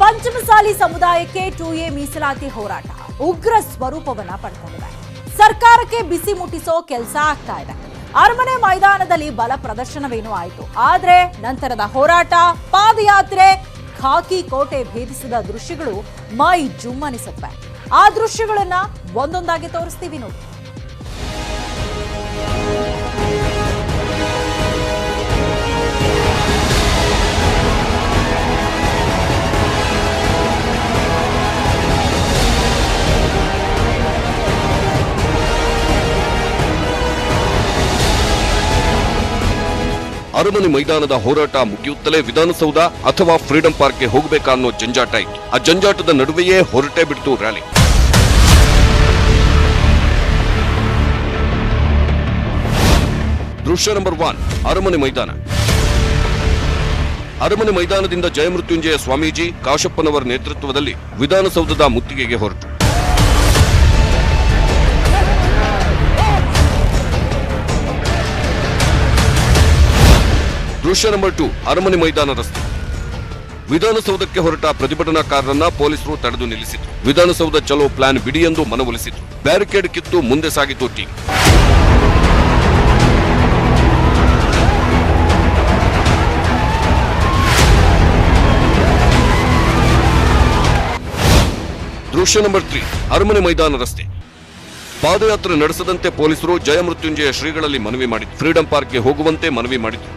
ಪಂಚಮಸಾಲಿ ಸಮುದಾಯಕ್ಕೆ 2A ಮೀಸಲಾತಿ ಹೋರಾಟ ಉಗ್ರ ಸ್ವರೂಪವನ್ನ ಪಡೆದುಕೊಂಡಿದೆ. ಸರ್ಕಾರಕ್ಕೆ ಬಿಸಿ ಮುಟ್ಟಿಸೋ ಕೆಲಸ ಆಗ್ತಾ ಇದೆ. ಅರಮನೆ ಮೈದಾನದಲ್ಲಿ ಬಲ ಪ್ರದರ್ಶನವೇನೂ ಆಯಿತು, ಆದ್ರೆ ನಂತರದ ಹೋರಾಟ, ಪಾದಯಾತ್ರೆ, ಖಾಕಿ ಕೋಟೆ ಭೇದಿಸಿದ ದೃಶ್ಯಗಳು ಮೈ ಜುಮ್ಮನಿಸುತ್ತವೆ. ಆ ದೃಶ್ಯಗಳನ್ನ ಒಂದೊಂದಾಗಿ ತೋರಿಸ್ತೀವಿ ನೋಡಿ. ಅರಮನೆ ಮೈದಾನದ ಹೋರಾಟ ಮುಗಿಯುತ್ತಲೇ ವಿಧಾನಸೌಧ ಅಥವಾ ಫ್ರೀಡಂ ಪಾರ್ಕ್ಗೆ ಹೋಗಬೇಕಾ ಅನ್ನೋ ಜಂಜಾಟ ಇತ್ತು. ಆ ಜಂಜಾಟದ ನಡುವೆಯೇ ಹೊರಟೇ ಬಿಡ್ತು ರ್ಯಾಲಿ. ದೃಶ್ಯ ನಂಬರ್ 1, ಅರಮನೆ ಮೈದಾನ. ಅರಮನೆ ಮೈದಾನದಿಂದ ಜಯಮೃತ್ಯುಂಜಯ ಸ್ವಾಮೀಜಿ, ಕಾಶಪ್ಪನವರ ನೇತೃತ್ವದಲ್ಲಿ ವಿಧಾನಸೌಧದ ಮುತ್ತಿಗೆಗೆ ಹೊರಟು. ದೃಶ್ಯ ನಂಬರ್ 2, ಅರಮನೆ ಮೈದಾನ ರಸ್ತೆ. ವಿಧಾನಸೌಧಕ್ಕೆ ಹೊರಟ ಪ್ರತಿಭಟನಾಕಾರರನ್ನ ಪೊಲೀಸರು ತಡೆದು ನಿಲ್ಲಿಸಿದ್ರು. ವಿಧಾನಸೌಧ ಚಲೋ ಪ್ಲಾನ್ ಬಿಡಿ ಎಂದು ಮನವೊಲಿಸಿದ್ರು. ಬ್ಯಾರಿಕೇಡ್ ಕಿತ್ತು ಮುಂದೆ ಸಾಗಿತು ಟೀಮ್. ದೃಶ್ಯ ನಂಬರ್ 3, ಅರಮನೆ ಮೈದಾನ ರಸ್ತೆ. ಪಾದಯಾತ್ರೆ ನಡೆಸದಂತೆ ಪೊಲೀಸರು ಜಯಮೃತ್ಯುಂಜಯ ಶ್ರೀಗಳಲ್ಲಿ ಮನವಿ ಮಾಡಿದ್ರು. ಫ್ರೀಡಂ ಪಾರ್ಕ್ಗೆ ಹೋಗುವಂತೆ ಮನವಿ ಮಾಡಿದ್ರು.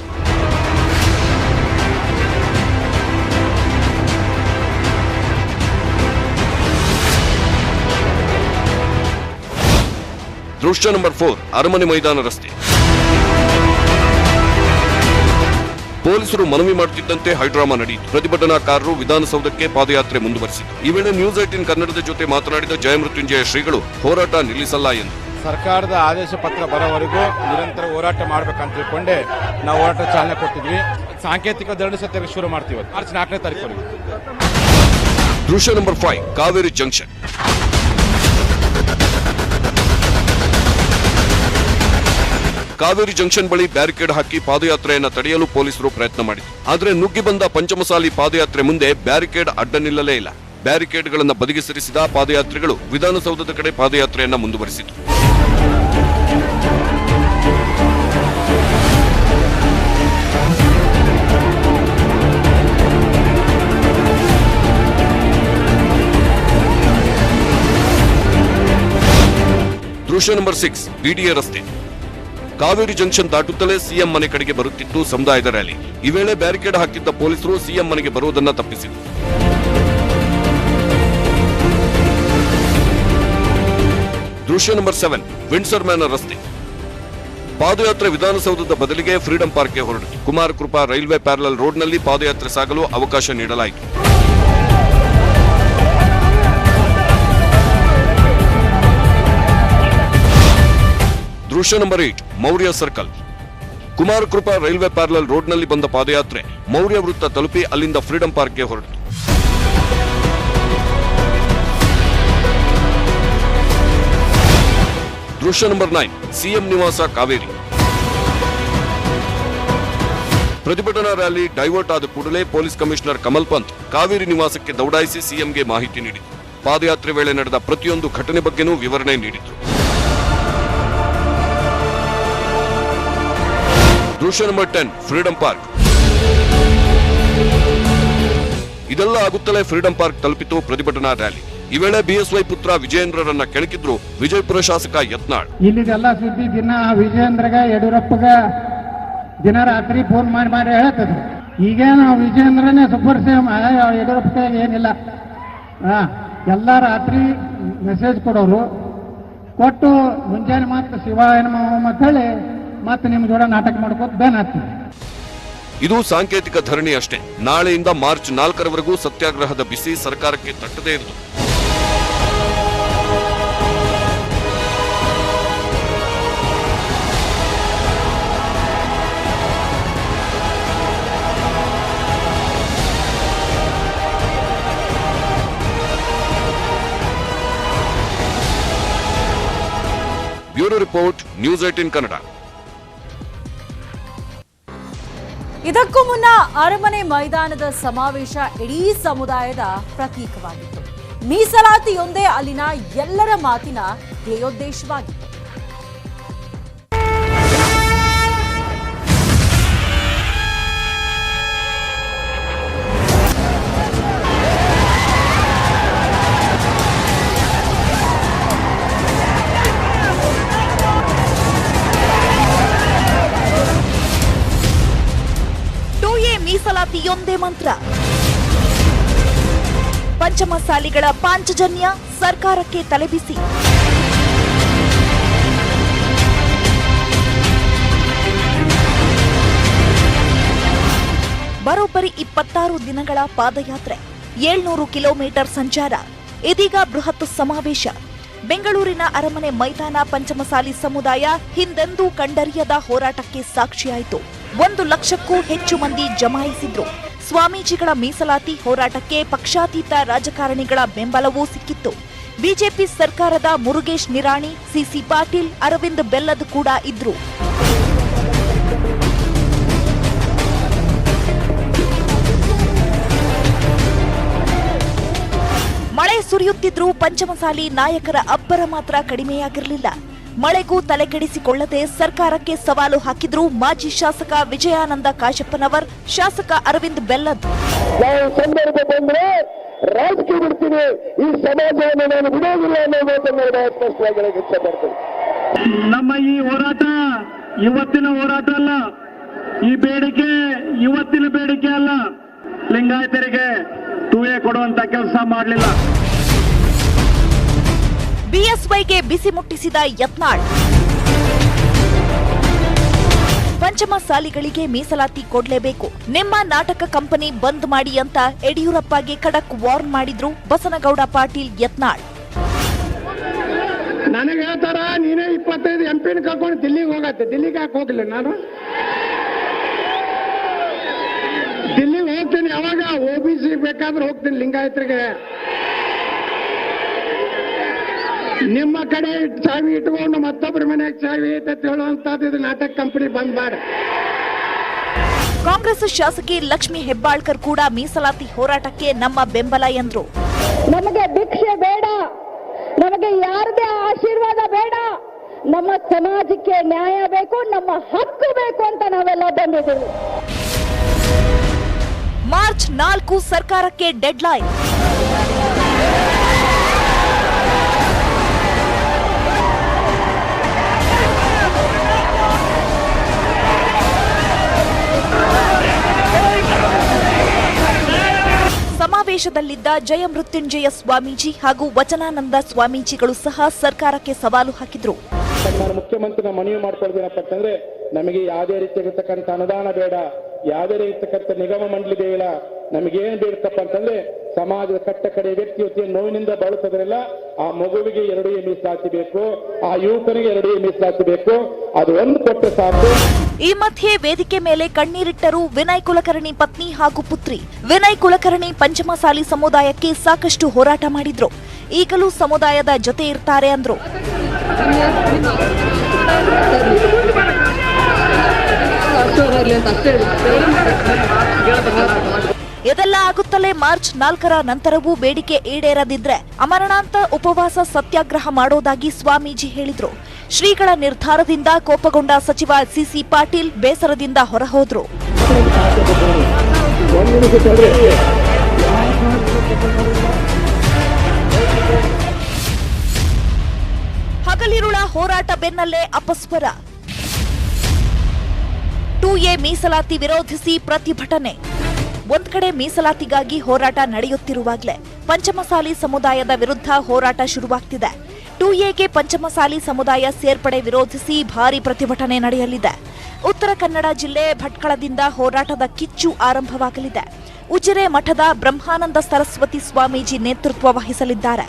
ದೃಶ್ಯ ನಂಬರ್ 4, ಅರಮನೆ ಮೈದಾನ ರಸ್ತೆ. ಪೊಲೀಸರು ಮನವಿ ಮಾಡುತ್ತಿದ್ದಂತೆ ಹೈಡ್ರಾಮಾ ನಡೆಯಿತು. ಪ್ರತಿಭಟನಾಕಾರರು ವಿಧಾನಸೌಧಕ್ಕೆ ಪಾದಯಾತ್ರೆ ಮುಂದುವರೆಸಿದರು. ಈ ವೇಳೆ ನ್ಯೂಸ್ 18 ಕನ್ನಡದ ಜೊತೆ ಮಾತನಾಡಿದ ಜಯಮೃತ್ಯುಂಜಯ ಶ್ರೀಗಳು ಹೋರಾಟ ನಿಲ್ಲಿಸಲ್ಲ ಎಂದು. ಸರ್ಕಾರದ ಆದೇಶ ಪತ್ರ ಬರೋವರೆಗೂ ನಿರಂತರ ಹೋರಾಟ ಮಾಡಬೇಕಂತ ತಿಳ್ಕೊಂಡೆ ನಾವು ಹೋರಾಟ ಚಾಲನೆ ಕೊಟ್ಟಿದ್ವಿ. ಸಾಂಕೇತಿಕ ಧರಣಿ ಸತ್ಯಾಗ್ರಹ ಶುರು ಮಾಡ್ತೀವಿ ಮಾರ್ಚ್ 4ನೇ ತಾರೀಕು. ದೃಶ್ಯ number 5, Kaveri junction. Kaveri junction ಬಳಿ ಬ್ಯಾರಿಕೇಡ್ ಹಾಕಿ ಪಾದಯಾತ್ರೆಯನ್ನ ತಡೆಯಲು ಪೊಲೀಸರು ಪ್ರಯತ್ನ ಮಾಡಿದರು. ಆದರೆ ನುಗ್ಗಿ ಬಂದ ಪಂಚಮಸಾಲಿ ಪಾದಯಾತ್ರೆ ಮುಂದೆ ಬ್ಯಾರಿಕೇಡ್ ಅಡ್ಡ ನಿಲ್ಲಲೇ ಇಲ್ಲ. ಬ್ಯಾರಿಕೇಡ್ಗಳನ್ನು ಬದಿಗೆ ಸರಿಸಿದ ಪಾದಯಾತ್ರಿಗಳು ವಿಧಾನಸೌಧದ ಕಡೆ ಪಾದಯಾತ್ರೆಯನ್ನ ಮುಂದುವರೆಸಿದರು. ದೃಶ್ಯ ನಂಬರ್ 6, ಬಿಡಿಎ ರಸ್ತೆ. ಕಾವೇರಿ ಜಂಕ್ಷನ್ ದಾಟುತ್ತಲೇ ಸಿಎಂ ಮನೆ ಕಡೆಗೆ ಬರುತ್ತಿತ್ತು ಸಮುದಾಯದ ರ್ಯಾಲಿ. ಈ ವೇಳೆ ಬ್ಯಾರಿಕೇಡ್ ಹಾಕಿದ್ದ ಪೊಲೀಸರು ಸಿಎಂ ಮನೆಗೆ ಬರುವುದನ್ನು ತಪ್ಪಿಸಿದರು. ದೃಶ್ಯ ನಂಬರ್ 7, ವಿಂಡ್ಸರ್ ಮ್ಯಾನರ್ ರಸ್ತೆ. ಪಾದಯಾತ್ರೆ ವಿಧಾನಸೌಧದ ಬದಲಿಗೆ freedom ಪಾರ್ಕ್ಗೆ ಹೊರಟಿತು. Kumara Krupa railway parallel ರೋಡ್ನಲ್ಲಿ ಪಾದಯಾತ್ರೆ ಸಾಗಲು ಅವಕಾಶ ನೀಡಲಾಯಿತು. ದೃಶ್ಯ number 8, Maurya circle. Kumara Krupa railway parallel ರೋಡ್ನಲ್ಲಿ ಬಂದ ಪಾದಯಾತ್ರೆ ಮೌರ್ಯ ವೃತ್ತ ತಲುಪಿ ಅಲ್ಲಿಂದ ಫ್ರೀಡಂ ಪಾರ್ಕ್ಗೆ ಹೊರಟಿತು. ದೃಶ್ಯ ನಂಬರ್ 9, ಸಿಎಂ ನಿವಾಸ ಕಾವೇರಿ. ಪ್ರತಿಭಟನಾ ರ್ಯಾಲಿ ಡೈವರ್ಟ್ ಆದ ಕೂಡಲೇ ಪೊಲೀಸ್ ಕಮಿಷನರ್ ಕಮಲ್ ಪಂತ್ ಕಾವೇರಿ ನಿವಾಸಕ್ಕೆ ದೌಡಾಯಿಸಿ ಸಿಎಂಗೆ ಮಾಹಿತಿ ನೀಡಿದರು. ಪಾದಯಾತ್ರೆ ವೇಳೆ ನಡೆದ ಪ್ರತಿಯೊಂದು ಘಟನೆ ಬಗ್ಗೆನೂ ವಿವರಣೆ ನೀಡಿದರು. ದೃಶ್ಯ ನಂಬರ್ 10, ಫ್ರೀಡಂ ಪಾರ್ಕ್. ಇದೆಲ್ಲ ಆಗುತ್ತಲೇ ಫ್ರೀಡಂ ಪಾರ್ಕ್ ತಲುಪಿತು ಪ್ರತಿಭಟನಾ ರ್ಯಾಲಿ. ಈ ವೇಳೆ ಬಿಎಸ್ವೈ ಪುತ್ರ ವಿಜಯೇಂದ್ರರನ್ನ ಕೆಣಕಿದ್ರು ವಿಜಯಪುರ ಶಾಸಕ ಯತ್ನಾಳ್. ಇಲ್ಲಿದೆಲ್ಲ ಸುದ್ದಿ ದಿನ ವಿಜಯೇಂದ್ರಗ ಯಡಿಯೂರಪ್ಪಗ ದಿನ ರಾತ್ರಿ ಫೋನ್ ಮಾಡಿ ಹೇಳ್ತದ್ರು. ಈಗೇನು ವಿಜಯೇಂದ್ರನೇ ಸೂಪರ್ ಸಿಎಂ, ಯಡಿಯೂರಪ್ಪ ಏನಿಲ್ಲ. ಎಲ್ಲ ರಾತ್ರಿ ಮೆಸೇಜ್ ಕೊಡೋರು, ಕೊಟ್ಟು ಮುಂಜಾನೆ ಮಾತ್ರ ಶಿವಾಯನ ಅಂತ ಹೇಳಿ ಮತ್ತೆ ನಿಮ್ ಜೋಡ ನಾಟಕ ಮಾಡ್ಕೋತ ಬೇನ್ ಆಗ್ತದೆ. ಇದು ಸಾಂಕೇತಿಕ ಧರಣಿ ಅಷ್ಟೇ. ನಾಳೆಯಿಂದ ಮಾರ್ಚ್ 4ರವರೆಗೂ ಸತ್ಯಾಗ್ರಹದ ಬಿಸಿ ಸರ್ಕಾರಕ್ಕೆ ತಟ್ಟದೇ ಇರುವುದು. Bureau report, news 18 Kannada. ಇದಕ್ಕೂ ಮುನ್ನ ಅರಮನೆ ಮೈದಾನದ ಸಮಾವೇಶ ಇಡೀ ಸಮುದಾಯದ ಪ್ರತೀಕವಾಗಿತ್ತು. ಮೀಸಲಾತಿಯೊಂದೇ ಅಲ್ಲಿನ ಎಲ್ಲರ ಮಾತಿನ ಧ್ಯೇಯೋದ್ದೇಶವಾಗಿತ್ತು. ಮೀಸಲಾತಿಯೊಂದೇ ಮಂತ್ರ. ಪಂಚಮಸಾಲಿಗಳ ಪಾಂಚಜನ್ಯ ಸರ್ಕಾರಕ್ಕೆ ತಲೆಬಿಸಿ. ಬರೋಬ್ಬರಿ 26 ದಿನಗಳ ಪಾದಯಾತ್ರೆ, 700 ಕಿಲೋಮೀಟರ್ ಸಂಚಾರ, ಇದೀಗ ಬೃಹತ್ ಸಮಾವೇಶ. ಬೆಂಗಳೂರಿನ ಅರಮನೆ ಮೈದಾನ ಪಂಚಮಸಾಲಿ ಸಮುದಾಯ ಹಿಂದೆಂದೂ ಕಂಡರಿಯದ ಹೋರಾಟಕ್ಕೆ ಸಾಕ್ಷಿಯಾಯಿತು. 1 ಲಕ್ಷಕ್ಕೂ ಹೆಚ್ಚು ಮಂದಿ ಜಮಾಯಿಸಿದ್ರು. ಸ್ವಾಮೀಜಿಗಳ ಮೀಸಲಾತಿ ಹೋರಾಟಕ್ಕೆ ಪಕ್ಷಾತೀತ ರಾಜಕಾರಣಿಗಳ ಬೆಂಬಲವೂ ಸಿಕ್ಕಿತ್ತು. ಬಿಜೆಪಿ ಸರ್ಕಾರದ ಮುರುಗೇಶ್ ನಿರಾಣಿ, ಸಿಸಿ ಪಾಟೀಲ್, ಅರವಿಂದ್ ಬೆಲ್ಲದ್ ಕೂಡ ಇದ್ರು. ಮಳೆ ಸುರಿಯುತ್ತಿದ್ರೂ ಪಂಚಮಸಾಲಿ ನಾಯಕರ ಅಬ್ಬರ ಮಾತ್ರ ಕಡಿಮೆಯಾಗಿರಲಿಲ್ಲ. ಮಳೆಗೂ ತಲೆಕೆಡಿಸಿಕೊಳ್ಳದೆ ಸರ್ಕಾರಕ್ಕೆ ಸವಾಲು ಹಾಕಿದ್ರು ಮಾಜಿ ಶಾಸಕ ವಿಜಯಾನಂದ ಕಾಶಪ್ಪನವರ್, ಶಾಸಕ ಅರವಿಂದ್ ಬೆಲ್ಲದ್. ನಾವು ಸಂದರ್ಭ ಬಂದ್ರೆ ರಾಜಕೀಯ ಬಿಡ್ತೀನಿ, ಈ ಸಮಾಜವನ್ನು ನಾನು ಬಿಡೋದಿಲ್ಲ ಅನ್ನೋ ಮಾತನ್ನು ಸ್ಪಷ್ಟವಾಗಿ ಇಷ್ಟಪಡ್ತೀನಿ. ನಮ್ಮ ಈ ಹೋರಾಟ ಇವತ್ತಿನ ಹೋರಾಟ ಅಲ್ಲ, ಈ ಬೇಡಿಕೆ ಇವತ್ತಿನ ಬೇಡಿಕೆ ಅಲ್ಲ. ಲಿಂಗಾಯತರಿಗೆ 2A ಕೊಡುವಂತ ಕೆಲಸ ಮಾಡಲಿಲ್ಲ. ಬಿಎಸ್ವೈಗೆ ಬಿಸಿ ಮುಟ್ಟಿಸಿದ ಯತ್ನಾಳ್. ಪಂಚಮಸಾಲಿಗಳಿಗೆ ಮೀಸಲಾತಿ ಕೊಡ್ಲೇಬೇಕು, ನಿಮ್ಮ ನಾಟಕ ಕಂಪನಿ ಬಂದ್ ಮಾಡಿ ಅಂತ ಯಡಿಯೂರಪ್ಪಗೆ ಖಡಕ್ ವಾರ್ನ್ ಮಾಡಿದ್ರು ಬಸನಗೌಡ ಪಾಟೀಲ್ ಯತ್ನಾಳ್. ನನಗೆ ಹೇಳ್ತಾರ ನೀನೇ 25 MP ಕರ್ಕೊಂಡು ದಿಲ್ಲಿಗೆ ಹೋಗತ್ತೆ. ದಿಲ್ಲಿಗೆ ಯಾಕೆ ಹೋಗ್ಲಿಲ್ಲ? ನಾನು ದಿಲ್ಲಿಗೆ ಹೋಗ್ತೀನಿ. ಯಾವಾಗ OBC ಬೇಕಾದ್ರೆ ಹೋಗ್ತೀನಿ, ಲಿಂಗಾಯತರಿಗೆ. ನಿಮ್ಮ ಕಡೆ ಚಾವಿ ಇಟ್ಕೊಂಡು ಮತ್ತೊಬ್ಬರ ಮನೆಗೆ ಚಾವಿ ಐತೆ ಹೇಳುವಂತದ್ದು ನಾಟಕ ಕಂಪನಿ ಬಂದ್ ಮಾಡಿ. ಕಾಂಗ್ರೆಸ್ ಶಾಸಕಿ ಲಕ್ಷ್ಮಿ ಹೆಬ್ಬಾಳ್ಕರ್ ಕೂಡ ಮೀಸಲಾತಿ ಹೋರಾಟಕ್ಕೆ ನಮ್ಮ ಬೆಂಬಲ ಎಂದ್ರು. ನಮಗೆ ಭಿಕ್ಷೆ ಬೇಡ, ನಮಗೆ ಯಾರದೇ ಆಶೀರ್ವಾದ ಬೇಡ, ನಮ್ಮ ಸಮಾಜಕ್ಕೆ ನ್ಯಾಯ ಬೇಕು, ನಮ್ಮ ಹಕ್ಕು ಬೇಕು ಅಂತ ನಾವೆಲ್ಲ ಬಂದಿದ್ದೀವಿ. ಮಾರ್ಚ್ 4 ಸರ್ಕಾರಕ್ಕೆ ಡೆಡ್ಲೈನ್. ಸಮಾವೇಶದಲ್ಲಿದ್ದ ಜಯಮೃತ್ಯುಂಜಯ ಸ್ವಾಮೀಜಿ ಹಾಗೂ ವಚನಾನಂದ ಸ್ವಾಮೀಜಿಗಳು ಸಹ ಸರ್ಕಾರಕ್ಕೆ ಸವಾಲು ಹಾಕಿದ್ರು. ನಾನು ಮುಖ್ಯಮಂತ್ರಿನ ಮನವಿ ಮಾಡ್ಕೊಳ್ತೀನಪ್ಪ ಅಂತಂದ್ರೆ, ನಮಗೆ ಯಾವುದೇ ರೀತಿಯಾಗಿರ್ತಕ್ಕಂಥ ಅನುದಾನ ಬೇಡ, ಯಾವುದೇ ರೀತಿಯಂತ ನಿಗಮ ಮಂಡಳಿ ಬೇಡ. ನಮಗೇನು ಬೇಕಪ್ಪ ಅಂತಂದ್ರೆ, ಸಮಾಜದ ಕಟ್ಟ ಕಡೆ ವ್ಯಕ್ತಿ ನೋವಿನಿಂದ ಬಳಸೋದ್ರಲ್ಲ, ಆ ಮಗುವಿಗೆ 2A ಮೀಸಲಾತಿ ಬೇಕು, ಆ ಯುವಕನಿಗೆ 2A ಮೀಸಲಾತಿ ಬೇಕು. ಅದು ಒಂದು ಕೊಟ್ಟರೆ ಸಾಕು. ಈ ಮಧ್ಯೆ ವೇದಿಕೆ ಮೇಲೆ ಕಣ್ಣೀರಿಟ್ಟರು ವಿನಯ್ ಕುಲಕರ್ಣಿ ಪತ್ನಿ ಹಾಗೂ ಪುತ್ರಿ. ವಿನಯ್ ಕುಲಕರ್ಣಿ ಪಂಚಮಸಾಲಿ ಸಮುದಾಯಕ್ಕೆ ಸಾಕಷ್ಟು ಹೋರಾಟ ಮಾಡಿದ್ರು. ಈಗಲೂ ಸಮುದಾಯದ ಜೊತೆ ಇರ್ತಾರೆ ಅಂದ್ರು. ಇದೆಲ್ಲ ಆಗುತ್ತಲೇ ಮಾರ್ಚ್ 4 ನಂತರವೂ ಬೇಡಿಕೆ ಈಡೇರದಿದ್ರೆ ಅಮರಣಾಂತ ಉಪವಾಸ ಸತ್ಯಾಗ್ರಹ ಮಾಡೋದಾಗಿ ಸ್ವಾಮೀಜಿ ಹೇಳಿದ್ರು. ಶ್ರೀಗಳ ನಿರ್ಧಾರದಿಂದ ಕೋಪಗೊಂಡ ಸಚಿವ ಸಿಸಿ ಪಾಟೀಲ್ ಬೇಸರದಿಂದ ಹೊರಹೋದ್ರು. ಹಗಲಿರುಳ ಹೋರಾಟ ಬೆನ್ನಲ್ಲೇ ಅಪಸ್ವರ. 2A ಮೀಸಲಾತಿ ವಿರೋಧಿಸಿ ಪ್ರತಿಭಟನೆ. ಒಂದ್ ಕಡೆ ಮೀಸಲಾತಿಗಾಗಿ ಹೋರಾಟ ನಡೆಯುತ್ತಿರುವಾಗಲೇ ಪಂಚಮಸಾಲಿ ಸಮುದಾಯದ ವಿರುದ್ಧ ಹೋರಾಟ ಶುರುವಾಗ್ತಿದೆ. 2Aಗೆ ಪಂಚಮಸಾಲಿ ಸಮುದಾಯ ಸೇರ್ಪಡೆ ವಿರೋಧಿಸಿ ಭಾರೀ ಪ್ರತಿಭಟನೆ ನಡೆಯಲಿದೆ. ಉತ್ತರ ಕನ್ನಡ ಜಿಲ್ಲೆ ಭಟ್ಕಳದಿಂದ ಹೋರಾಟದ ಕಿಚ್ಚು ಆರಂಭವಾಗಲಿದೆ. ಉಜಿರೆ ಮಠದ ಬ್ರಹ್ಮಾನಂದ ಸರಸ್ವತಿ ಸ್ವಾಮೀಜಿ ನೇತೃತ್ವ ವಹಿಸಲಿದ್ದಾರೆ.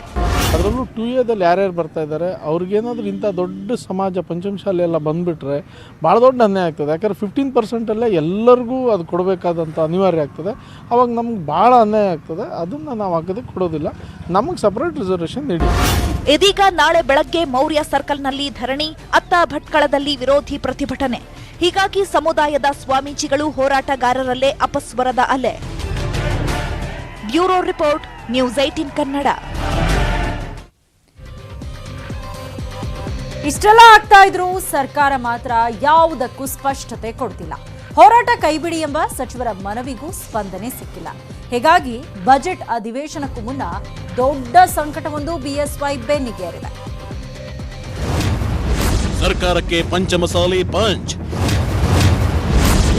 ಅದರಲ್ಲೂ 2Aದಲ್ಲಿ ಯಾರ್ಯಾರು ಬರ್ತಾ ಇದ್ದಾರೆ ಅವ್ರಿಗೇನಾದ್ರೂ ಇಂಥ ದೊಡ್ಡ ಸಮಾಜ ಪಂಚಮಸಾಲಿ ಎಲ್ಲ ಬಂದುಬಿಟ್ರೆ ಭಾಳ ದೊಡ್ಡ ಅನ್ಯಾಯ ಆಗ್ತದೆ. ಯಾಕಂದರೆ 15% ಎಲ್ಲರಿಗೂ ಅದು ಕೊಡಬೇಕಾದಂಥ ಅನಿವಾರ್ಯ ಆಗ್ತದೆ. ಅವಾಗ ನಮ್ಗೆ ಭಾಳ ಅನ್ಯಾಯ ಆಗ್ತದೆ. ಅದನ್ನು ನಾವು ಹಾಕೋದಕ್ಕೆ ಕೊಡೋದಿಲ್ಲ. ನಮಗೆ ಸಪ್ರೇಟ್ ರಿಸರ್ವೇಷನ್ ನೀಡಿ. ಇದೀಗ ನಾಳೆ ಬೆಳಗ್ಗೆ ಮೌರ್ಯ ಸರ್ಕಲ್ನಲ್ಲಿ ಧರಣಿ, ಅತ್ತ ಭಟ್ಕಳದಲ್ಲಿ ವಿರೋಧಿ ಪ್ರತಿಭಟನೆ. ಹೀಗಾಗಿ ಸಮುದಾಯದ ಸ್ವಾಮೀಜಿಗಳು ಹೋರಾಟಗಾರರಲ್ಲೇ ಅಪಸ್ವರದ ಅಲೆ. Bureau report, news 18 Kannada. ಇಷ್ಟೆಲ್ಲ ಆಗ್ತಾ ಇದ್ರೂ ಸರ್ಕಾರ ಮಾತ್ರ ಯಾವುದಕ್ಕೂ ಸ್ಪಷ್ಟತೆ ಕೊಡ್ತಿಲ್ಲ. ಹೋರಾಟ ಕೈಬಿಡಿ ಎಂಬ ಸಚಿವರ ಮನವಿಗೂ ಸ್ಪಂದನೆ ಸಿಕ್ಕಿಲ್ಲ. ಹೀಗಾಗಿ ಬಜೆಟ್ ಅಧಿವೇಶನಕ್ಕೂ ಮುನ್ನ ದೊಡ್ಡ ಸಂಕಟವೊಂದು ಬಿಎಸ್ವೈ ಬೆನ್ನಿಗೇರಿದೆ. ಸರ್ಕಾರಕ್ಕೆ ಪಂಚಮಸಾಲಿ ಪಂಚ್,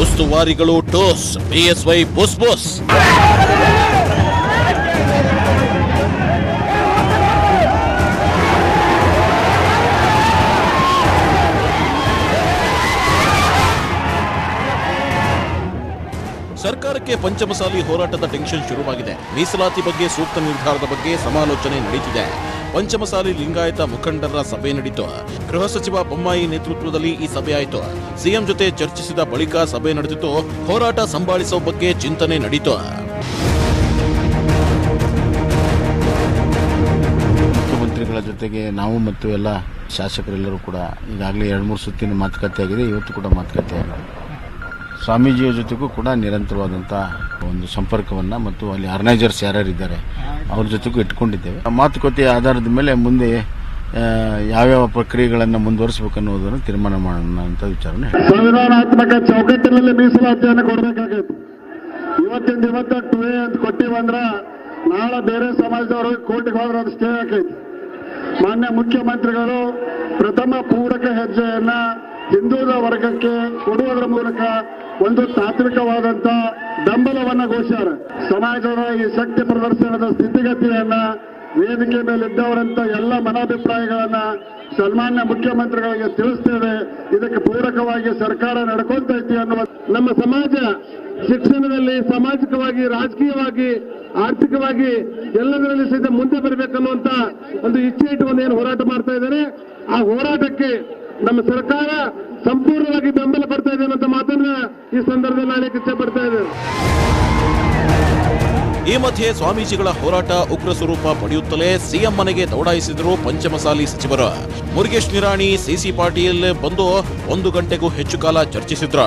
ಉಸ್ತುವಾರಿಗಳು ಟೋಸ್, ಬಿಎಸ್ವೈ ಬುಸ್ ಬುಸ್. ಸರ್ಕಾರಕ್ಕೆ ಪಂಚಮಸಾಲಿ ಹೋರಾಟದ ಟೆನ್ಷನ್ ಶುರುವಾಗಿದೆ. ಮೀಸಲಾತಿ ಬಗ್ಗೆ ಸೂಕ್ತ ನಿರ್ಧಾರದ ಬಗ್ಗೆ ಸಮಾಲೋಚನೆ ನಡೆಯುತ್ತಿದೆ. ಪಂಚಮಸಾಲಿ ಲಿಂಗಾಯತ ಮುಖಂಡರ ಸಭೆ ನಡೆಯಿತು. ಗೃಹ ಸಚಿವ ಬೊಮ್ಮಾಯಿ ನೇತೃತ್ವದಲ್ಲಿ ಈ ಸಭೆ ಆಯಿತು. ಸಿಎಂ ಜೊತೆ ಚರ್ಚಿಸಿದ ಬಳಿಕ ಸಭೆ ನಡೆದಿತ್ತು. ಹೋರಾಟ ಸಂಭಾಳಿಸುವ ಬಗ್ಗೆ ಚಿಂತನೆ ನಡೆಯಿತು. ಮುಖ್ಯಮಂತ್ರಿಗಳ ಜೊತೆಗೆ ನಾವು ಮತ್ತು ಎಲ್ಲ ಶಾಸಕರೆಲ್ಲರೂ ಕೂಡ ಈಗಾಗಲೇ 2-3 ಸುತ್ತಿನ ಮಾತುಕತೆ ಆಗಿದೆ. ಇವತ್ತು ಕೂಡ ಮಾತುಕತೆ ಆಗಿದೆ. ಸ್ವಾಮೀಜಿಯ ಜೊತೆಗೂ ಕೂಡ ನಿರಂತರವಾದಂಥ ಒಂದು ಸಂಪರ್ಕವನ್ನು ಮತ್ತು ಅಲ್ಲಿ ಆರ್ಗನೈಸರ್ಸ್ ಯಾರ್ಯಾರಿದ್ದಾರೆ ಅವ್ರ ಜೊತೆಗೂ ಇಟ್ಕೊಂಡಿದ್ದೇವೆ. ಮಾತುಕತೆಯ ಆಧಾರದ ಮೇಲೆ ಮುಂದೆ ಯಾವ್ಯಾವ ಪ್ರಕ್ರಿಯೆಗಳನ್ನು ಮುಂದುವರಿಸಬೇಕನ್ನೋದನ್ನು ತೀರ್ಮಾನ ಮಾಡೋಣ ಅಂತ ವಿಚಾರಣೆ. ಸಂವಿಧಾನಾತ್ಮಕ ಚೌಕಟ್ಟಿನಲ್ಲಿ ಮೀಸಲಾತಿಯನ್ನು ಕೊಡಬೇಕಾಗಿತ್ತು. ಇವತ್ತಿಂದ ಇವತ್ತು 2A ಅಂತ ಕೊಟ್ಟಿವಂದ್ರ ನಾಳೆ ಬೇರೆ ಸಮಾಜದವರು ಕೋರ್ಟಿಗೆ ಹೋದ್ರೆ ಅದು ಸ್ಟೇ ಆಕೈತಿ. ಮಾನ್ಯ ಮುಖ್ಯಮಂತ್ರಿಗಳು ಪ್ರಥಮ ಪೂರಕ ಹೆಜ್ಜೆಯನ್ನ ಹಿಂದುಳಿದ ವರ್ಗಕ್ಕೆ ಕೊಡುವುದರ ಮೂಲಕ ಒಂದು ತಾತ್ವಿಕವಾದಂತ ಬೆಂಬಲವನ್ನ ಘೋಷಿಸಿದ್ದಾರೆ. ಸಮಾಜದ ಈ ಶಕ್ತಿ ಪ್ರದರ್ಶನದ ಸ್ಥಿತಿಗತಿಯನ್ನ ವೇದಿಕೆ ಮೇಲೆ ಇದ್ದವರಂತ ಎಲ್ಲ ಮನಾಭಿಪ್ರಾಯಗಳನ್ನ ಸನ್ಮಾನ್ಯ ಮುಖ್ಯಮಂತ್ರಿಗಳಿಗೆ ತಿಳಿಸ್ತೇವೆ. ಇದಕ್ಕೆ ಪೂರಕವಾಗಿ ಸರ್ಕಾರ ನಡ್ಕೊಂತೈತಿ ಅನ್ನುವ ನಮ್ಮ ಸಮಾಜ ಶಿಕ್ಷಣದಲ್ಲಿ, ಸಾಮಾಜಿಕವಾಗಿ, ರಾಜಕೀಯವಾಗಿ, ಆರ್ಥಿಕವಾಗಿ ಎಲ್ಲದರಲ್ಲಿ ಸಹಿತ ಮುಂದೆ ಬರಬೇಕನ್ನುವಂತ ಒಂದು ಇಚ್ಛೆ ಇಟ್ಟುಕೊಂಡು ಏನು ಹೋರಾಟ ಮಾಡ್ತಾ ಇದ್ದಾರೆ, ಆ ಹೋರಾಟಕ್ಕೆ ನಮ್ಮ ಸರ್ಕಾರ ಸಂಪೂರ್ಣವಾಗಿ ಬೆಂಬಲ ಕೊಡ್ತಾ ಇದೆ ಅನ್ನೋ ಮಾತನ್ನ ಈ ಸಂದರ್ಭದಲ್ಲಿ ನಾನು ಇಚ್ಛೆ ಪಡ್ತಾ ಇದ್ದೇನೆ. ಈ ಮಧ್ಯೆ ಸ್ವಾಮೀಜಿಗಳ ಹೋರಾಟ ಉಗ್ರ ಸ್ವರೂಪ ಪಡೆಯುತ್ತಲೇ ಸಿಎಂ ಮನೆಗೆ ದೌಡಾಯಿಸಿದರು ಪಂಚಮಸಾಲಿ ಸಚಿವರು. ಮುರುಗೇಶ್ ನಿರಾಣಿ, ಸಿಸಿ ಪಾಟೀಲ್ ಬಂದು 1 ಗಂಟೆಗೂ ಹೆಚ್ಚು ಕಾಲ ಚರ್ಚಿಸಿದ್ರು.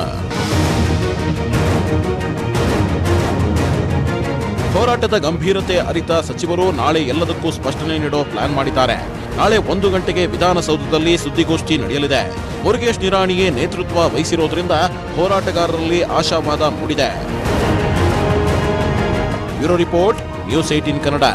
ಹೋರಾಟದ ಗಂಭೀರತೆ ಅರಿತ ಸಚಿವರು ನಾಳೆ ಎಲ್ಲದಕ್ಕೂ ಸ್ಪಷ್ಟನೆ ನೀಡೋ ಪ್ಲಾನ್ ಮಾಡಿದ್ದಾರೆ. ನಾಳೆ 1 ಗಂಟೆಗೆ ವಿಧಾನಸೌಧದಲ್ಲಿ ಸುದ್ದಿಗೋಷ್ಠಿ ನಡೆಯಲಿದೆ. ಮುರುಗೇಶ್ ನಿರಾಣಿಯೇ ನೇತೃತ್ವ ವಹಿಸಿರೋದ್ರಿಂದ ಹೋರಾಟಗಾರರಲ್ಲಿ ಆಶಾವಾದ ಮೂಡಿದೆ. Bureau report, news 18 Kannada.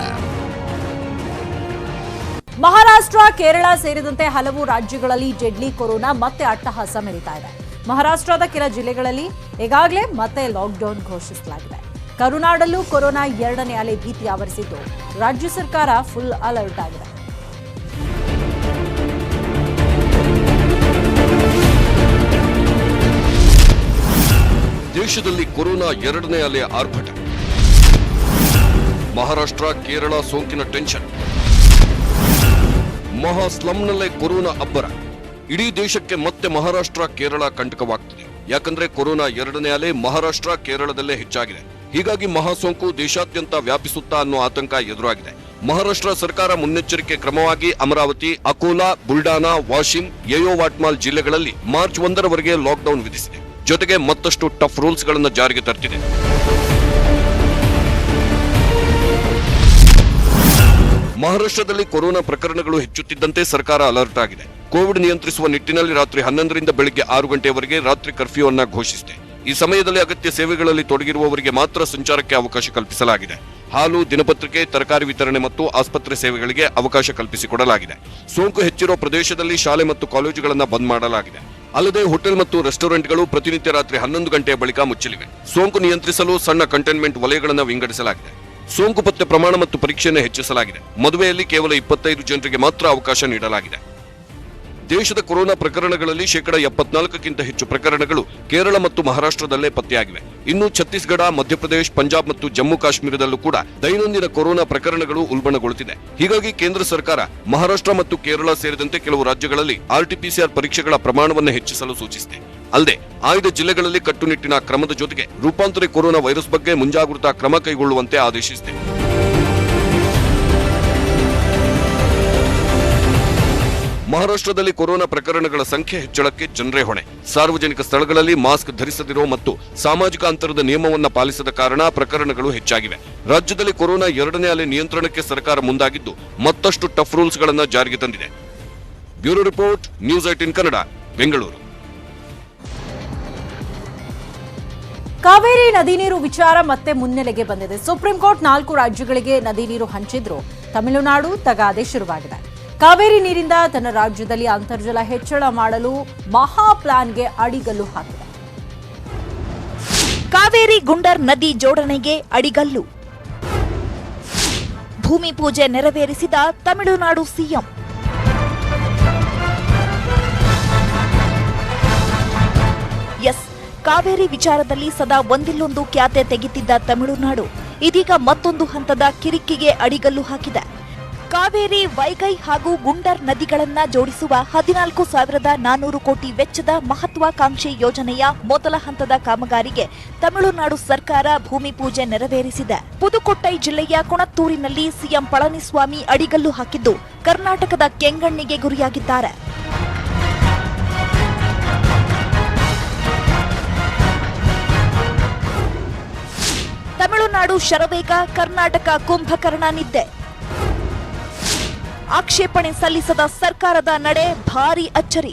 Maharashtra, Kerala ಸೇರಿದಂತೆ ಹಲವು ರಾಜ್ಯಗಳಲ್ಲಿ ಡೆಡ್ಲಿ ಕೊರೋನಾ ಮತ್ತೆ ಅಟ್ಟಹಾಸ ಮೆರೀತಾ ಇದೆ. ಮಹಾರಾಷ್ಟ್ರದ ಕೆಲ ಜಿಲ್ಲೆಗಳಲ್ಲಿ ಈಗಾಗಲೇ ಮತ್ತೆ ಲಾಕ್ಡೌನ್ ಘೋಷಿಸಲಾಗಿದೆ. ಕರುನಾಡಲ್ಲೂ ಕೊರೋನಾ 2ನೇ ಅಲೆ ಭೀತಿ ಆವರಿಸಿದ್ದು ರಾಜ್ಯ ಸರ್ಕಾರ ಫುಲ್ ಅಲರ್ಟ್ ಆಗಿದೆ. ದೇಶದಲ್ಲಿ ಕೊರೋನಾ 2ನೇ ಅಲೆ ಆರ್ಭಟ. ಮಹಾರಾಷ್ಟ್ರ, ಕೇರಳ ಸೋಂಕಿನ ಟೆನ್ಷನ್. ಮಹಾ ಸ್ಲಂನಲ್ಲೇ ಕೊರೋನಾ ಅಬ್ಬರ. ಇಡೀ ದೇಶಕ್ಕೆ ಮತ್ತೆ ಮಹಾರಾಷ್ಟ್ರ, ಕೇರಳ ಕಂಟಕವಾಗ್ತಿದೆ. ಯಾಕಂದ್ರೆ ಕೊರೋನಾ 2ನೇ ಅಲೆ ಮಹಾರಾಷ್ಟ್ರ, ಕೇರಳದಲ್ಲೇ ಹೆಚ್ಚಾಗಿದೆ. ಹೀಗಾಗಿ ಮಹಾಸೋಂಕು ದೇಶಾದ್ಯಂತ ವ್ಯಾಪಿಸುತ್ತಾ ಅನ್ನೋ ಆತಂಕ ಎದುರಾಗಿದೆ. ಮಹಾರಾಷ್ಟ್ರ ಸರ್ಕಾರ ಮುನ್ನೆಚ್ಚರಿಕೆ ಕ್ರಮವಾಗಿ ಅಮರಾವತಿ, ಅಕೋಲಾ, ಬುಲ್ಡಾನಾ, ವಾಶಿಂ, ಯಯೋವಾಟ್ಮಾಲ್ ಜಿಲ್ಲೆಗಳಲ್ಲಿ ಮಾರ್ಚ್ 1ರವರೆಗೆ ಲಾಕ್ಡೌನ್ ವಿಧಿಸಿದೆ. ಜೊತೆಗೆ ಮತ್ತಷ್ಟು ಟಫ್ ರೂಲ್ಸ್ ಗಳನ್ನು ಜಾರಿಗೆ ತರ್ತಿದೆ. ಮಹಾರಾಷ್ಟ್ರದಲ್ಲಿ ಕೊರೋನಾ ಪ್ರಕರಣಗಳು ಹೆಚ್ಚುತ್ತಿದ್ದಂತೆ ಸರ್ಕಾರ ಅಲರ್ಟ್ ಆಗಿದೆ. ಕೋವಿಡ್ ನಿಯಂತ್ರಿಸುವ ನಿಟ್ಟಿನಲ್ಲಿ ರಾತ್ರಿ 11ರಿಂದ ಬೆಳಗ್ಗೆ 6 ಗಂಟೆಯವರೆಗೆ ರಾತ್ರಿ ಕರ್ಫ್ಯೂ ಅನ್ನ ಘೋಷಿಸಿದೆ. ಈ ಸಮಯದಲ್ಲಿ ಅಗತ್ಯ ಸೇವೆಗಳಲ್ಲಿ ತೊಡಗಿರುವವರಿಗೆ ಮಾತ್ರ ಸಂಚಾರಕ್ಕೆ ಅವಕಾಶ ಕಲ್ಪಿಸಲಾಗಿದೆ. ಹಾಲು, ದಿನಪತ್ರಿಕೆ, ತರಕಾರಿ ವಿತರಣೆ ಮತ್ತು ಆಸ್ಪತ್ರೆ ಸೇವೆಗಳಿಗೆ ಅವಕಾಶ ಕಲ್ಪಿಸಿಕೊಡಲಾಗಿದೆ. ಸೋಂಕು ಹೆಚ್ಚಿರುವ ಪ್ರದೇಶದಲ್ಲಿ ಶಾಲೆ ಮತ್ತು ಕಾಲೇಜುಗಳನ್ನು ಬಂದ್ ಮಾಡಲಾಗಿದೆ. ಅಲ್ಲದೆ ಹೋಟೆಲ್ ಮತ್ತು ರೆಸ್ಟೋರೆಂಟ್ಗಳು ಪ್ರತಿನಿತ್ಯ ರಾತ್ರಿ 11 ಗಂಟೆಯ ಬಳಿಕ ಮುಚ್ಚಲಿವೆ. ಸೋಂಕು ನಿಯಂತ್ರಿಸಲು ಸಣ್ಣ ಕಂಟೈನ್ಮೆಂಟ್ ವಲಯಗಳನ್ನು ವಿಂಗಡಿಸಲಾಗಿದೆ. ಸೋಂಕು ಪತ್ತೆ ಪ್ರಮಾಣ ಮತ್ತು ಪರೀಕ್ಷೆಯನ್ನು ಹೆಚ್ಚಿಸಲಾಗಿದೆ. ಮದುವೆಯಲ್ಲಿ ಕೇವಲ 25 ಜನರಿಗೆ ಮಾತ್ರ ಅವಕಾಶ ನೀಡಲಾಗಿದೆ. ದೇಶದ ಕೊರೋನಾ ಪ್ರಕರಣಗಳಲ್ಲಿ 74%ಕ್ಕಿಂತ ಹೆಚ್ಚು ಪ್ರಕರಣಗಳು ಕೇರಳ ಮತ್ತು ಮಹಾರಾಷ್ಟ್ರದಲ್ಲೇ ಪತ್ತೆಯಾಗಿವೆ. ಇನ್ನು ಛತ್ತೀಸ್ಗಢ, ಮಧ್ಯಪ್ರದೇಶ, ಪಂಜಾಬ್ ಮತ್ತು ಜಮ್ಮು ಕಾಶ್ಮೀರದಲ್ಲೂ ಕೂಡ ದೈನಂದಿನ ಕೊರೋನಾ ಪ್ರಕರಣಗಳು ಉಲ್ಬಣಗೊಳ್ಳುತ್ತಿದೆ. ಹೀಗಾಗಿ ಕೇಂದ್ರ ಸರ್ಕಾರ ಮಹಾರಾಷ್ಟ್ರ ಮತ್ತು ಕೇರಳ ಸೇರಿದಂತೆ ಕೆಲವು ರಾಜ್ಯಗಳಲ್ಲಿ RT-PCR ಪರೀಕ್ಷೆಗಳ ಪ್ರಮಾಣವನ್ನು ಹೆಚ್ಚಿಸಲು ಸೂಚಿಸಿದೆ. ಅಲ್ಲದೆ ಆಯ್ದ ಜಿಲ್ಲೆಗಳಲ್ಲಿ ಕಟ್ಟುನಿಟ್ಟಿನ ಕ್ರಮದ ಜೊತೆಗೆ ರೂಪಾಂತರಿ ಕೊರೋನಾ ವೈರಸ್ ಬಗ್ಗೆ ಮುಂಜಾಗೃತಾ ಕ್ರಮ ಕೈಗೊಳ್ಳುವಂತೆ ಆದೇಶಿಸಿದೆ. ಮಹಾರಾಷ್ಟ್ರದಲ್ಲಿ ಕೊರೋನಾ ಪ್ರಕರಣಗಳ ಸಂಖ್ಯೆ ಹೆಚ್ಚಳಕ್ಕೆ ಜನರೇ ಹೊಣೆ. ಸಾರ್ವಜನಿಕ ಸ್ಥಳಗಳಲ್ಲಿ ಮಾಸ್ಕ್ ಧರಿಸದಿರೋ ಮತ್ತು ಸಾಮಾಜಿಕ ಅಂತರದ ನಿಯಮವನ್ನು ಪಾಲಿಸದ ಕಾರಣ ಪ್ರಕರಣಗಳು ಹೆಚ್ಚಾಗಿವೆ. ರಾಜ್ಯದಲ್ಲಿ ಕೊರೋನಾ 2ನೇ ಅಲೆ ನಿಯಂತ್ರಣಕ್ಕೆ ಸರ್ಕಾರ ಮುಂದಾಗಿದ್ದು ಮತ್ತಷ್ಟು ಟಫ್ ರೂಲ್ಸ್ಗಳನ್ನು ಜಾರಿಗೆ ತಂದಿದೆ. Bureau report, news 18 Kannada, Bengaluru. Kaveri ನದಿ ನೀರು ವಿಚಾರ ಮತ್ತೆ ಮುನ್ನೆಲೆಗೆ ಬಂದಿದೆ. ಸುಪ್ರೀಂ ಕೋರ್ಟ್ 4 ರಾಜ್ಯಗಳಿಗೆ ನದಿ ನೀರು ಹಂಚಿದ್ರು. ತಮಿಳುನಾಡು ತಗಾದೆ ಶುರುವಾಗಿದೆ. ಕಾವೇರಿ ನೀರಿಂದ ತನ್ನ ರಾಜ್ಯದಲ್ಲಿ ಅಂತರ್ಜಲ ಹೆಚ್ಚಳ ಮಾಡಲು ಮಹಾ ಪ್ಲಾನ್ಗೆ ಅಡಿಗಲ್ಲು ಹಾಕಿದೆ. ಕಾವೇರಿ ಗುಂಡರ್ ನದಿ ಜೋಡಣೆಗೆ ಅಡಿಗಲ್ಲು. ಭೂಮಿ ಪೂಜೆ ನೆರವೇರಿಸಿದ ತಮಿಳುನಾಡು ಸಿಎಂ. ಎಸ್, ಕಾವೇರಿ ವಿಚಾರದಲ್ಲಿ ಸದಾ ಒಂದಿಲ್ಲೊಂದು ಖ್ಯಾತೆ ತೆಗೆತಿದ್ದ ತಮಿಳುನಾಡು ಇದೀಗ ಮತ್ತೊಂದು ಹಂತದ ಕಿರಿಕಿಗೆ ಅಡಿಗಲ್ಲು ಹಾಕಿದೆ. ಕಾವೇರಿ, ವೈಗೈ ಹಾಗೂ ಗುಂಡರ್ ನದಿಗಳನ್ನ ಜೋಡಿಸುವ 14,400 ಕೋಟಿ ವೆಚ್ಚದ ಮಹತ್ವಾಕಾಂಕ್ಷಿ ಯೋಜನೆಯ ಮೊದಲ ಹಂತದ ಕಾಮಗಾರಿಗೆ ತಮಿಳುನಾಡು ಸರ್ಕಾರ ಭೂಮಿ ಪೂಜೆ ನೆರವೇರಿಸಿದೆ. ಪುದುಕೊಟ್ಟೈ ಜಿಲ್ಲೆಯ ಕುಣತ್ತೂರಿನಲ್ಲಿ ಸಿಎಂ ಪಳನಿಸ್ವಾಮಿ ಅಡಿಗಲ್ಲು ಹಾಕಿದ್ದು ಕರ್ನಾಟಕದ ಕೆಂಗಣ್ಣಿಗೆ ಗುರಿಯಾಗಿದ್ದಾರೆ. ತಮಿಳುನಾಡು ಶರವೇಗ, ಕರ್ನಾಟಕ ಕುಂಭಕರ್ಣ ನಿದ್ದೆ. ಆಕ್ಷೇಪಣೆ ಸಲ್ಲಿಸದ ಸರ್ಕಾರದ ನಡೆ ಭಾರೀ ಅಚ್ಚರಿ.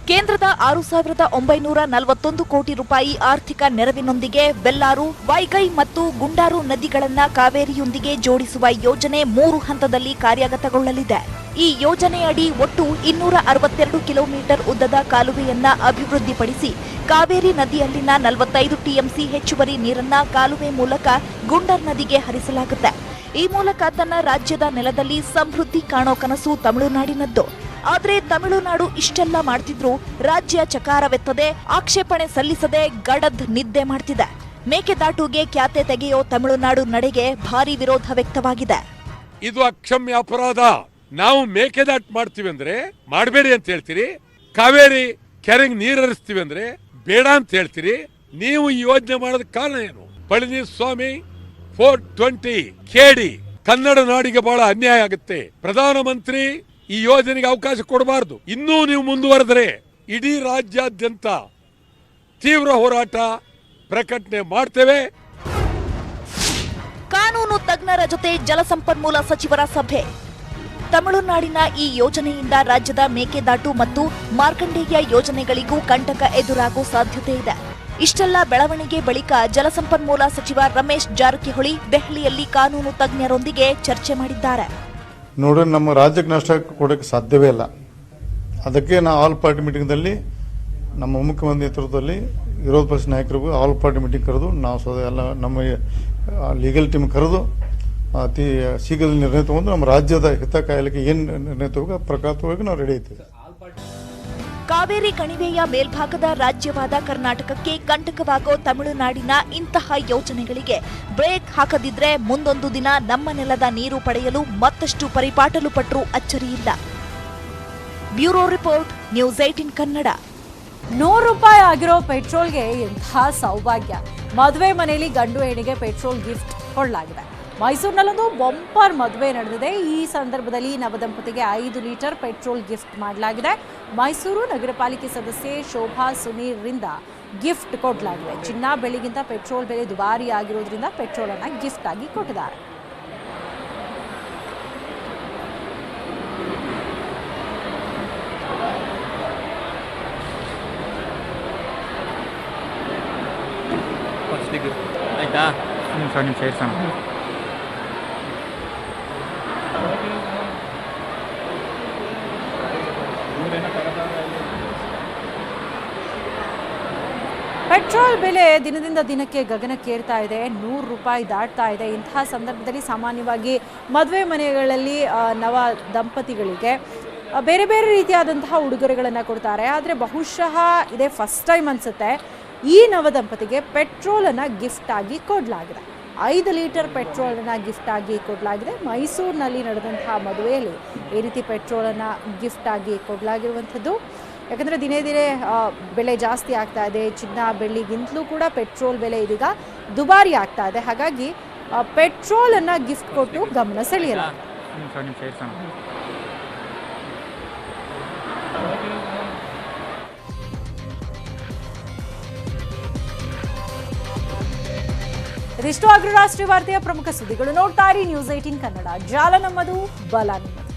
ಕೇಂದ್ರದ 6,941 ಕೋಟಿ ರೂಪಾಯಿ ಆರ್ಥಿಕ ನೆರವಿನೊಂದಿಗೆ ಬೆಲ್ಲಾರು, ವೈಗೈ ಮತ್ತು ಗುಂಡಾರು ನದಿಗಳನ್ನ ಕಾವೇರಿಯೊಂದಿಗೆ ಜೋಡಿಸುವ ಯೋಜನೆ 3 ಹಂತದಲ್ಲಿ ಕಾರ್ಯಗತಗೊಳ್ಳಲಿದೆ. ಈ ಯೋಜನೆಯಡಿ ಒಟ್ಟು 262 ಕಿಲೋಮೀಟರ್ ಉದ್ದದ ಕಾಲುವೆಯನ್ನ ಅಭಿವೃದ್ಧಿಪಡಿಸಿ ಕಾವೇರಿ ನದಿಯಲ್ಲಿನ 45 ಟಿಎಂಸಿ ಹೆಚ್ಚುವರಿ ನೀರನ್ನ ಕಾಲುವೆ ಮೂಲಕ ಗುಂಡರ್ ನದಿಗೆ ಹರಿಸಲಾಗುತ್ತೆ. ಈ ಮೂಲಕ ತನ್ನ ರಾಜ್ಯದ ನೆಲದಲ್ಲಿ ಸಮೃದ್ಧಿ ಕಾಣೋ ಕನಸು ತಮಿಳುನಾಡಿನದ್ದು. ಆದರೆ ತಮಿಳುನಾಡು ಇಷ್ಟೆಲ್ಲ ಮಾಡ್ತಿದ್ರು ರಾಜ್ಯ ಚಕಾರವೆತ್ತದೆ, ಆಕ್ಷೇಪಣೆ ಸಲ್ಲಿಸದೆ ಗಡದ್ ನಿದ್ದೆ ಮಾಡ್ತಿದೆ. ಮೇಕೆದಾಟುಗೆ ಖ್ಯಾತೆ ತೆಗೆಯೋ ತಮಿಳುನಾಡು ನಡೆಗೆ ಭಾರಿ ವಿರೋಧ ವ್ಯಕ್ತವಾಗಿದೆ. ಇದು ಅಕ್ಷಮ್ಯ ಅಪರಾಧ. ನಾವು ಮೇಕೆದಾಟು ಮಾಡ್ತೀವಿ ಅಂದ್ರೆ ಮಾಡಬೇಡಿ ಅಂತ ಹೇಳ್ತೀರಿ, ಕಾವೇರಿ ಕೆರೆಗೆ ನೀರು ಹರಿಸ್ತೀವಿ ಅಂದ್ರೆ ಬೇಡ ಅಂತ ಹೇಳ್ತೀರಿ. ನೀವು ಈ ಯೋಜನೆ ಮಾಡೋದ ಕಾರಣ ಏನು? ಪಳನಿಸ್ವಾಮಿ 420 KD ಕನ್ನಡ ನಾಡಿಗೆ ಬಹಳ ಅನ್ಯಾಯ ಆಗುತ್ತೆ. ಪ್ರಧಾನಮಂತ್ರಿ ಈ ಯೋಜನೆಗೆ ಅವಕಾಶ ಕೊಡಬಾರದು. ಇನ್ನೂ ನೀವು ಮುಂದುವರೆದರೆ ಇಡೀ ರಾಜ್ಯಾದ್ಯಂತ ತೀವ್ರ ಹೋರಾಟ ಪ್ರಕಟಣೆ ಮಾಡ್ತೇವೆ. ಕಾನೂನು ತಜ್ಞರ ಜೊತೆ ಜಲಸಂಪನ್ಮೂಲ ಸಚಿವರ ಸಭೆ. ತಮಿಳುನಾಡಿನ ಈ ಯೋಜನೆಯಿಂದ ರಾಜ್ಯದ ಮೇಕೆದಾಟು ಮತ್ತು ಮಾರ್ಕಂಡೇಯ ಯೋಜನೆಗಳಿಗೂ ಕಂಟಕ ಎದುರಾಗುವ ಸಾಧ್ಯತೆ ಇದೆ. ಇಷ್ಟೆಲ್ಲ ಬೆಳವಣಿಗೆ ಬಳಿಕ ಜಲಸಂಪನ್ಮೂಲ ಸಚಿವ ರಮೇಶ್ ಜಾರಕಿಹೊಳಿ ದೆಹಲಿಯಲ್ಲಿ ಕಾನೂನು ತಜ್ಞರೊಂದಿಗೆ ಚರ್ಚೆ ಮಾಡಿದ್ದಾರೆ. ನೋಡ್ರಿ, ನಮ್ಮ ರಾಜ್ಯಕ್ಕೆ ನಷ್ಟ ಕೊಡೋಕ್ಕೆ ಸಾಧ್ಯವೇ ಇಲ್ಲ. ಅದಕ್ಕೆ ನಾವು ಆಲ್ ಪಾರ್ಟಿ ಮೀಟಿಂಗ್ದಲ್ಲಿ ನಮ್ಮ ಮುಖ್ಯಮಂತ್ರಿ ನೇತೃತ್ವದಲ್ಲಿ ವಿರೋಧ ಪಕ್ಷ ನಾಯಕರಿಗೂ ಆಲ್ ಪಾರ್ಟಿ ಮೀಟಿಂಗ್ ಕರೆದು ನಾವು ಎಲ್ಲ ನಮ್ಮ ಲೀಗಲ್ ಟೀಮ್ ಕರೆದು ಅತಿ ಶೀಘ್ರದಲ್ಲಿ ನಿರ್ಣಯ ತಗೊಂಡು ನಮ್ಮ ರಾಜ್ಯದ ಹಿತ ಕಾಯಲಿಕ್ಕೆ ಏನು ನಿರ್ಣಯ ತಗೋ ಪ್ರಕಾರವಾಗಿ ನಾವು ರೆಡಿ ಇದ್ದೇವೆ. ಕಾವೇರಿ ಕಣಿವೆಯ ಮೇಲ್ಭಾಗದ ರಾಜ್ಯವಾದ ಕರ್ನಾಟಕಕ್ಕೆ ಕಂಟಕವಾಗೋ ತಮಿಳುನಾಡಿನ ಇಂತಹ ಯೋಜನೆಗಳಿಗೆ ಬ್ರೇಕ್ ಹಾಕದಿದ್ರೆ ಮುಂದೊಂದು ದಿನ ನಮ್ಮ ನೆಲದ ನೀರು ಪಡೆಯಲು ಮತ್ತಷ್ಟು ಪರಿಪಾಟಲು ಪಟ್ಟರೂ ಅಚ್ಚರಿಯಿಲ್ಲ. Bureau report, news 18 Kannada. 100 ರೂಪಾಯಿ ಆಗಿರೋ ಪೆಟ್ರೋಲ್ಗೆ ಎಂಥ ಸೌಭಾಗ್ಯ. ಮದುವೆ ಮನೆಯಲ್ಲಿ ಗಂಡು ಹೆಣ್ಣಿಗೆ ಪೆಟ್ರೋಲ್ ಗಿಫ್ಟ್ ಕೊಡಲಾಗಿದೆ. ಮೈಸೂರಿನಲ್ಲೊಂದು ಬಂಪರ್ ಮದುವೆ ನಡೆದಿದೆ. ಈ ಸಂದರ್ಭದಲ್ಲಿ ನವದಂಪತಿಗೆ 5 ಲೀಟರ್ ಪೆಟ್ರೋಲ್ ಗಿಫ್ಟ್ ಮಾಡಲಾಗಿದೆ. ಮೈಸೂರು ನಗರ ಪಾಲಿಕೆ ಸದಸ್ಯೆ ಶೋಭಾ ಸುನೀರ್ರಿಂದ ಗಿಫ್ಟ್ ಕೊಡಲಾಗಿದೆ. ಚಿನ್ನ ಬೆಳ್ಳಿಗಿಂತ ಪೆಟ್ರೋಲ್ ಬೆಲೆ ದುಬಾರಿ ಆಗಿರೋದ್ರಿಂದ ಪೆಟ್ರೋಲ್ ಅನ್ನ ಗಿಫ್ಟ್ ಆಗಿ ಕೊಟ್ಟಿದ್ದಾರೆ. ಆಯ್ತಾ? ನಿಮಿಷ ಪೆಟ್ರೋಲ್ ಬೆಲೆ ದಿನದಿಂದ ದಿನಕ್ಕೆ ಗಗನಕ್ಕೇರ್ತಾ ಇದೆ. 100 ರೂಪಾಯಿ ದಾಟ್ತಾ ಇದೆ. ಇಂತಹ ಸಂದರ್ಭದಲ್ಲಿ ಸಾಮಾನ್ಯವಾಗಿ ಮದುವೆ ಮನೆಗಳಲ್ಲಿ ನವ ದಂಪತಿಗಳಿಗೆ ಬೇರೆ ಬೇರೆ ರೀತಿಯಾದಂತಹ ಉಡುಗೊರೆಗಳನ್ನು ಕೊಡ್ತಾರೆ. ಆದರೆ ಬಹುಶಃ ಇದೇ ಫಸ್ಟ್ ಟೈಮ್ ಅನಿಸುತ್ತೆ ಈ ನವ ದಂಪತಿಗೆ ಪೆಟ್ರೋಲನ್ನು ಗಿಫ್ಟ್ ಆಗಿ ಕೊಡಲಾಗಿದೆ. 5 ಲೀಟರ್ ಪೆಟ್ರೋಲನ್ನು ಗಿಫ್ಟ್ ಆಗಿ ಕೊಡಲಾಗಿದೆ. ಮೈಸೂರಿನಲ್ಲಿ ನಡೆದಂತಹ ಮದುವೆಯಲ್ಲಿ ಈ ರೀತಿ ಪೆಟ್ರೋಲನ್ನು ಗಿಫ್ಟ್ ಆಗಿ ಕೊಡಲಾಗಿರುವಂಥದ್ದು. ಯಾಕಂದರೆ ದಿನೇ ದಿನೇ ಬೆಲೆ ಜಾಸ್ತಿ ಆಗ್ತಾ ಇದೆ. ಚಿನ್ನ ಬೆಳ್ಳಿಗಿಂತಲೂ ಕೂಡ ಪೆಟ್ರೋಲ್ ಬೆಲೆ ಇದೀಗ ದುಬಾರಿ ಆಗ್ತಾ ಇದೆ. ಹಾಗಾಗಿ ಪೆಟ್ರೋಲನ್ನು ಗಿಫ್ಟ್ ಕೊಟ್ಟು ಗಮನ ಸೆಳೆಯಲಾಗಿದೆ. ಇದಿಷ್ಟು ಅಗ್ರ ರಾಷ್ಟ್ರೀಯ ವಾರ್ತೆಯ ಪ್ರಮುಖ ಸುದ್ದಿಗಳು. ನೋಡ್ತಾ ಇರಿ ನ್ಯೂಸ್ 18 ಕನ್ನಡ. ಜಾಲ ನಮ್ಮದು, ಬಲ ನಿಮ್ಮದು.